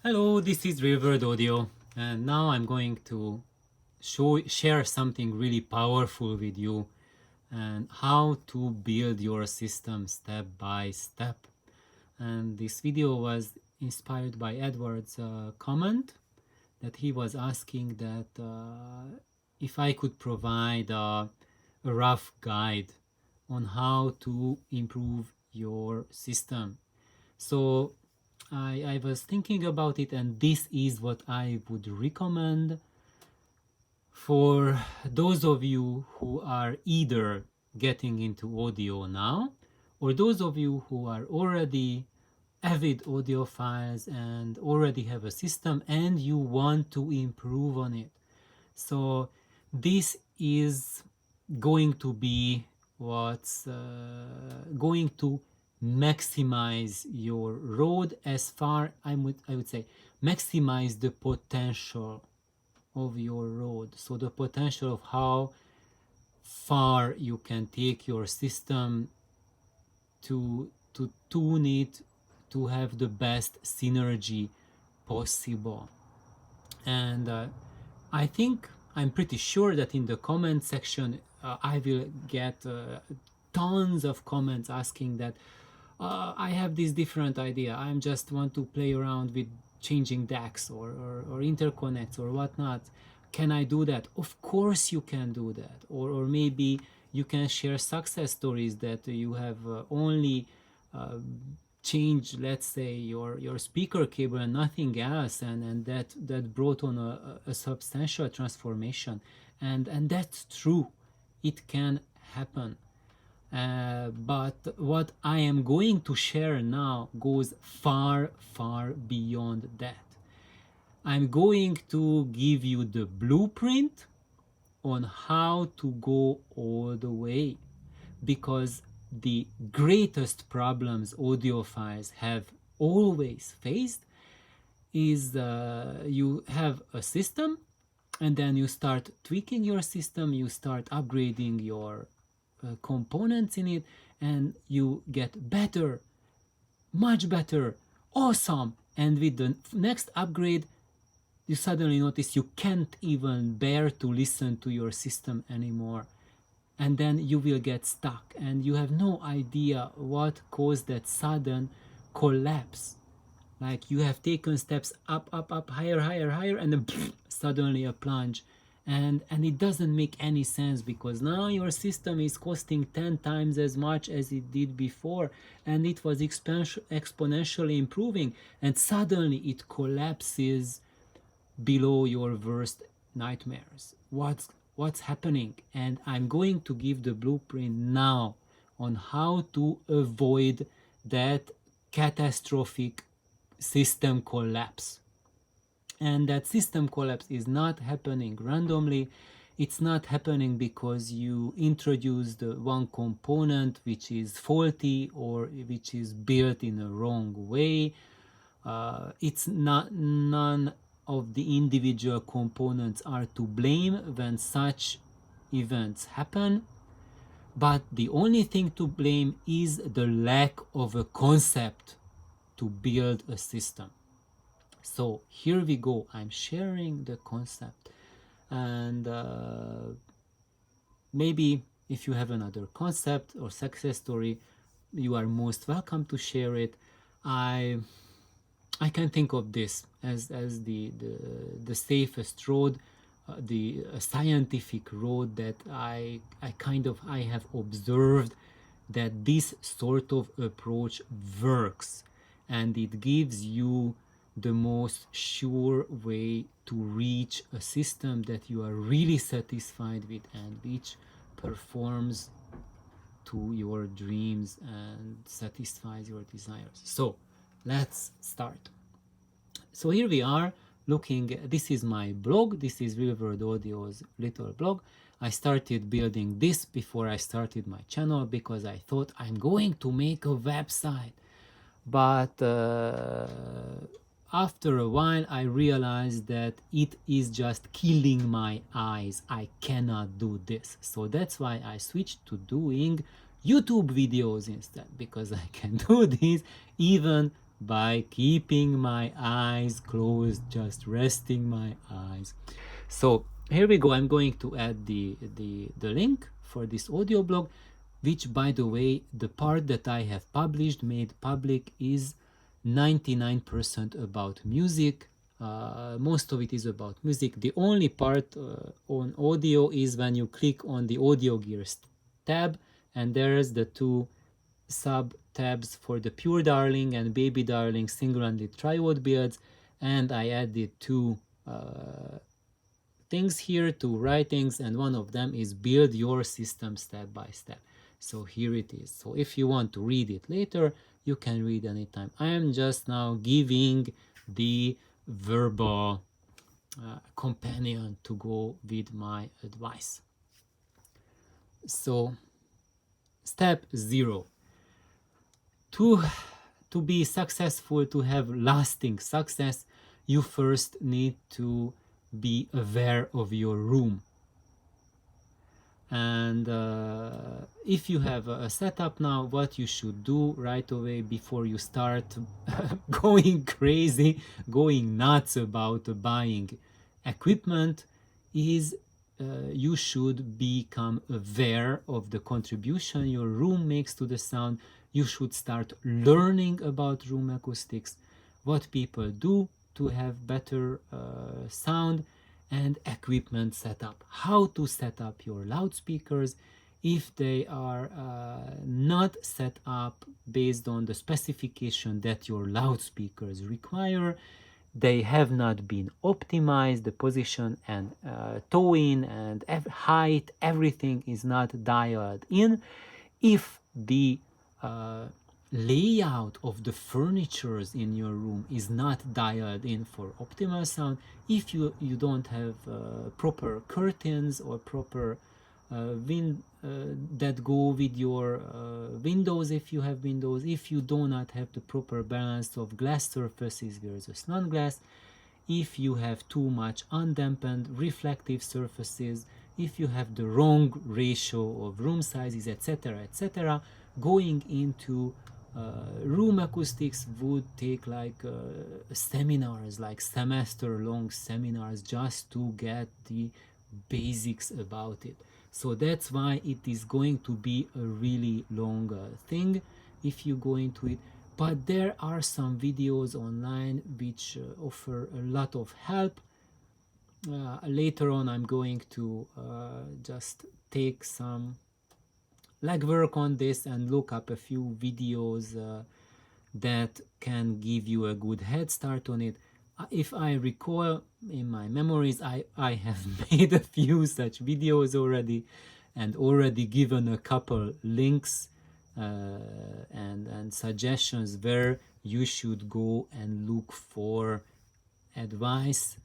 Hello, this is Rivered Audio, and now I'm going to share something really powerful with you and how to build your system step by step. And this video was inspired by Edward's comment that he was asking that if I could provide a rough guide on how to improve your system. So I was thinking about it, and this is what I would recommend for those of you who are either getting into audio now, or those of you who are already avid audiophiles and already have a system and you want to improve on it. So this is going to be what's going to maximize your road as far I would say maximize the potential of your road. So the potential of how far you can take your system to tune it to have the best synergy possible. And I think I'm pretty sure that in the comment section I will get tons of comments asking that I have this different idea. I just want to play around with changing DACs or interconnects or whatnot. Can I do that? Of course you can do that. Or maybe you can share success stories that you have only change, let's say, your speaker cable and nothing else, and that brought on a substantial transformation, and that's true. It can happen. But what I am going to share now goes far, far beyond that. I'm going to give you the blueprint on how to go all the way, because the greatest problems audiophiles have always faced is you have a system and then you start tweaking your system, you start upgrading your components in it, and you get better, much better, awesome, and with the next upgrade you suddenly notice you can't even bear to listen to your system anymore, and then you will get stuck and you have no idea what caused that sudden collapse. Like you have taken steps up, higher, higher, and then suddenly a plunge. And it doesn't make any sense, because now your system is costing 10 times as much as it did before, and it was exponentially improving, and suddenly it collapses below your worst nightmares. What's happening? And I'm going to give the blueprint now on how to avoid that catastrophic system collapse. And that system collapse is not happening randomly. It's not happening because you introduced one component which is faulty or which is built in a wrong way. It's not, none of the individual components are to blame when such events happen, but the only thing to blame is the lack of a concept to build a system. So here we go. I'm sharing the concept, and maybe if you have another concept or success story, you are most welcome to share it. I can think of this as the safest road, the scientific road that I have observed that this sort of approach works, and it gives you the most sure way to reach a system that you are really satisfied with and which performs to your dreams and satisfies your desires. So let's start. So here we are looking, this is my blog, this is Rivered Audio's little blog. I started building this before I started my channel because I thought I'm going to make a website. But after a while I realized that it is just killing my eyes. I cannot do this. So that's why I switched to doing YouTube videos instead, because I can do this even by keeping my eyes closed, just resting my eyes. So here we go. I'm going to add the link for this audio blog, which, by the way, the part that I have published, made public, is 99% about music. Most of it is about music. The only part on audio is when you click on the audio gears tab, and there's the two sub tabs for the Pure Darling and Baby Darling single-ended triode builds, and I added two things here, two writings, and one of them is build your system step by step. So here it is. So if you want to read it later, you can read anytime. I am just now giving the verbal companion to go with my advice. So step 0. To be successful, to have lasting success, you first need to be aware of your room. And if you have a setup now, what you should do right away before you start going crazy, going nuts about buying equipment, is you should become aware of the contribution your room makes to the sound. You should start learning about room acoustics, what people do to have better sound, and equipment setup. How to set up your loudspeakers if they are not set up based on the specification that your loudspeakers require. They have not been optimized, the position and tone and height, everything is not dialed in. If the layout of the furnitures in your room is not dialed in for optimal sound, if you don't have proper curtains or proper that go with your windows, if you have windows, if you do not have the proper balance of glass surfaces versus non-glass, if you have too much undampened reflective surfaces, if you have the wrong ratio of room sizes, etc., etc., going into room acoustics would take like seminars, like semester-long seminars, just to get the basics about it. So that's why it is going to be a really long thing if you go into it. But there are some videos online which offer a lot of help. Later on I'm going to just take some legwork on this and look up a few videos that can give you a good head start on it. If I recall in my memories, I have made a few such videos already and already given a couple links and suggestions where you should go and look for advice.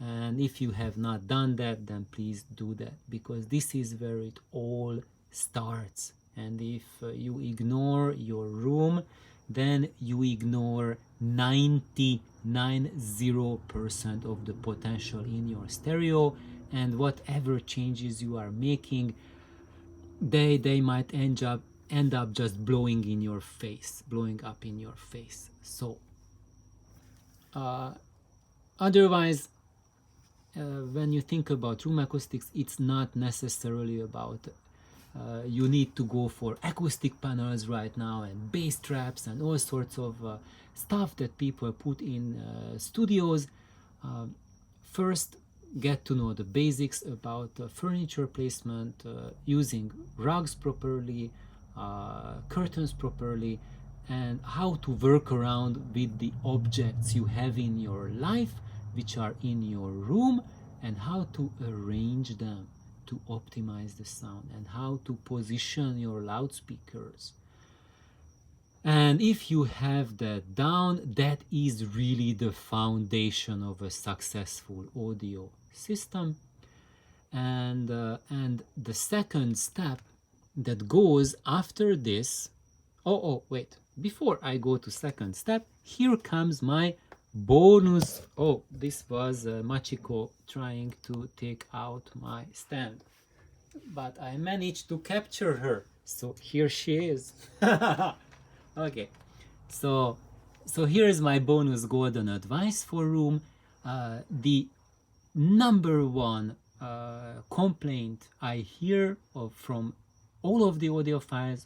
And if you have not done that, then please do that, because this is where it all starts. And if you ignore your room, then you ignore 99.0% of the potential in your stereo, and whatever changes you are making, they might end up just blowing up in your face. So otherwise, when you think about room acoustics, it's not necessarily about you need to go for acoustic panels right now and bass traps and all sorts of stuff that people put in studios. First, get to know the basics about furniture placement, using rugs properly, curtains properly, and how to work around with the objects you have in your life, which are in your room, and how to arrange them to optimize the sound, and how to position your loudspeakers. And if you have that down, that is really the foundation of a successful audio system. And the second step that goes after this, wait, before I go to second step, here comes my bonus. This was Machiko trying to take out my stand, but I managed to capture her, so here she is. Okay, so So here's my bonus golden advice for room. The number one complaint I hear from all of the audiophiles,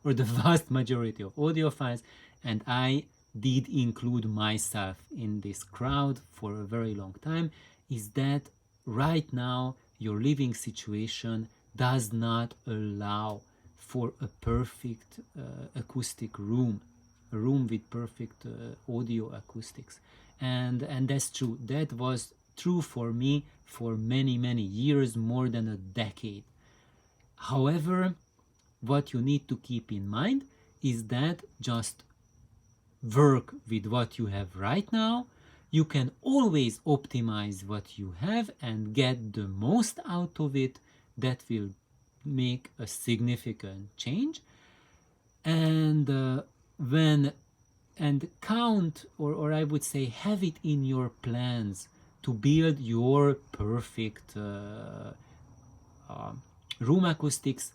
or the vast majority of audiophiles, and I did include myself in this crowd for a very long time, is that right now your living situation does not allow for a perfect acoustic room, a room with perfect audio acoustics. And that's true. That was true for me for many years, more than a decade. However, what you need to keep in mind is that just work with what you have right now. You can always optimize what you have and get the most out of it. That will make a significant change. And when and count, or I would say have it in your plans to build your perfect room acoustics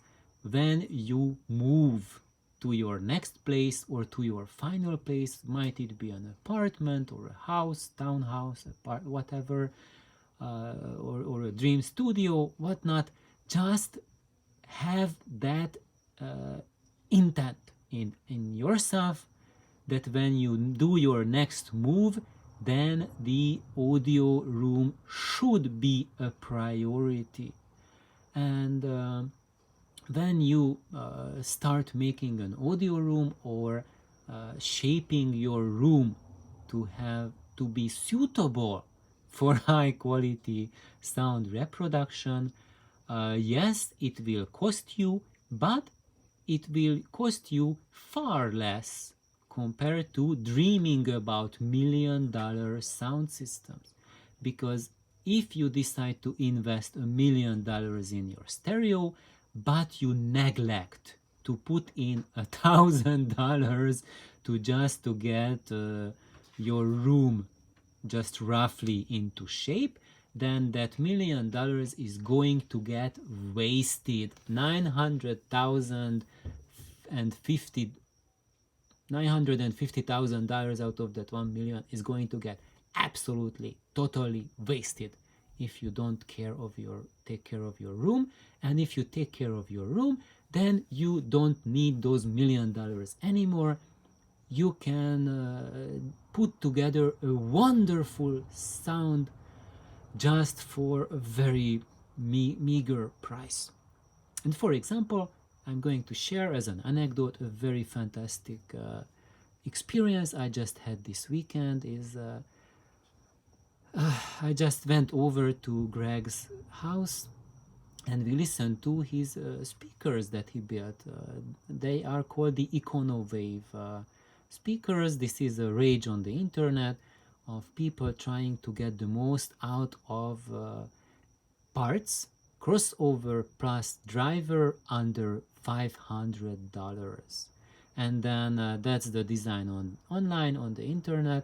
when you move to your next place or to your final place. Might it be an apartment or a house, townhouse, whatever, or a dream studio, whatnot. Just have that intent in yourself, that when you do your next move, then the audio room should be a priority. And when you start making an audio room, or shaping your room to be suitable for high quality sound reproduction, yes, it will cost you, but it will cost you far less compared to dreaming about $1 million sound systems. Because if you decide to invest $1 million in your stereo, but you neglect to put in $1,000 to get your room just roughly into shape, then that $1 million is going to get wasted. $950,000 out of that 1 million is going to get absolutely totally wasted if you don't take care of your room. And if you take care of your room, then you don't need those $1 million anymore. You can put together a wonderful sound just for a very meager price. And for example, I'm going to share as an anecdote a very fantastic experience I just had this weekend. I just went over to Greg's house and we listened to his speakers that he built. They are called the EconoWave speakers. This is a rage on the internet of people trying to get the most out of parts, crossover plus driver, under $500. And then that's the design online on the internet.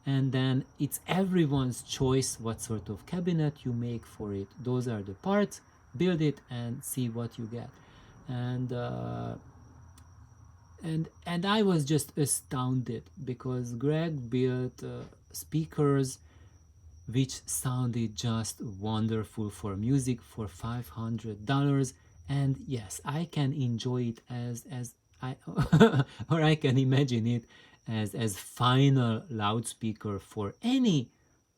And then it's everyone's choice what sort of cabinet you make for it. Those are the parts. Build it and see what you get. And I was just astounded because Greg built speakers which sounded just wonderful for music for $500. And yes, I can enjoy it as I or I can imagine it as final loudspeaker for any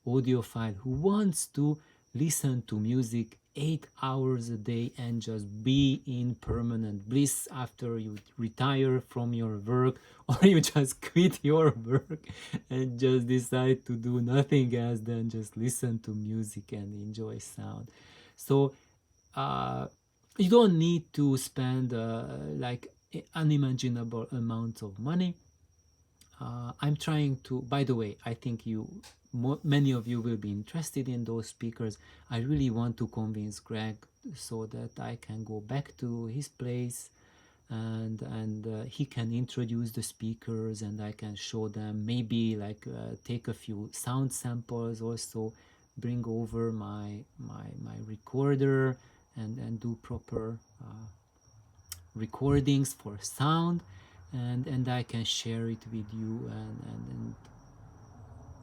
audiophile who wants to listen to music 8 hours a day and just be in permanent bliss after you retire from your work, or you just quit your work and just decide to do nothing else than just listen to music and enjoy sound. So you don't need to spend like unimaginable amounts of money. I'm trying to, by the way, I think many of you will be interested in those speakers. I really want to convince Greg so that I can go back to his place and he can introduce the speakers and I can show them, maybe like take a few sound samples, also bring over my recorder and do proper recordings for sound. and I can share it with you,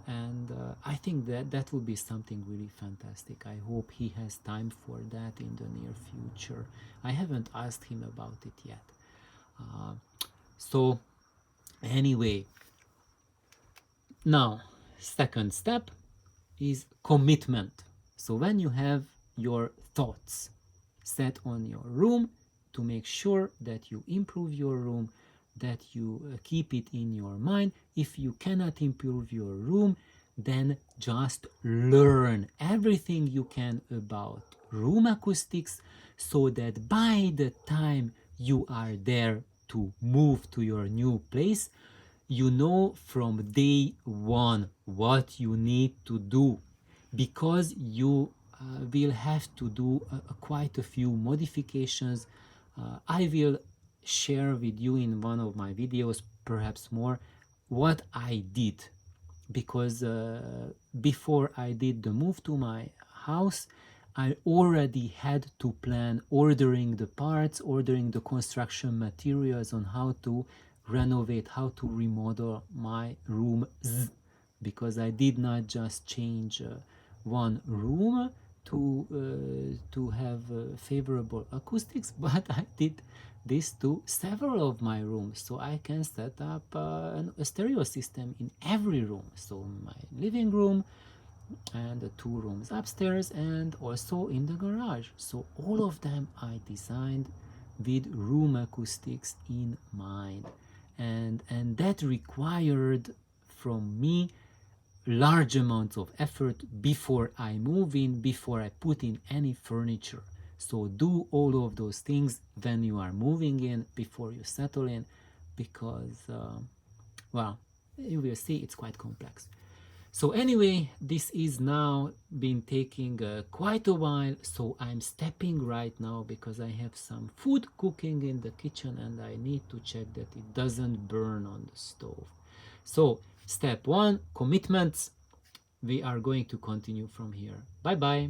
and I think that will be something really fantastic. I hope he has time for that in the near future. I haven't asked him about it yet. So anyway, now second step is commitment. So when you have your thoughts set on your room, to make sure that you improve your room, that you keep it in your mind. If you cannot improve your room, then just learn everything you can about room acoustics, so that by the time you are there to move to your new place, you know from day one what you need to do, because you will have to do quite a few modifications. I will share with you in one of my videos, perhaps more, what I did, because before I did the move to my house, I already had to plan ordering the parts, ordering the construction materials on how to renovate, how to remodel my rooms, because I did not just change one room to have favorable acoustics, but I did this to several of my rooms, so I can set up a stereo system in every room. So my living room and the two rooms upstairs, and also in the garage. So all of them I designed with room acoustics in mind, and that required from me large amounts of effort before I move in, before I put in any furniture. So do all of those things when you are moving in, before you settle in, because well, you will see it's quite complex. So anyway, this is now been taking quite a while, so I'm stepping right now because I have some food cooking in the kitchen and I need to check that it doesn't burn on the stove. So step one, commitments. We are going to continue from here. Bye bye.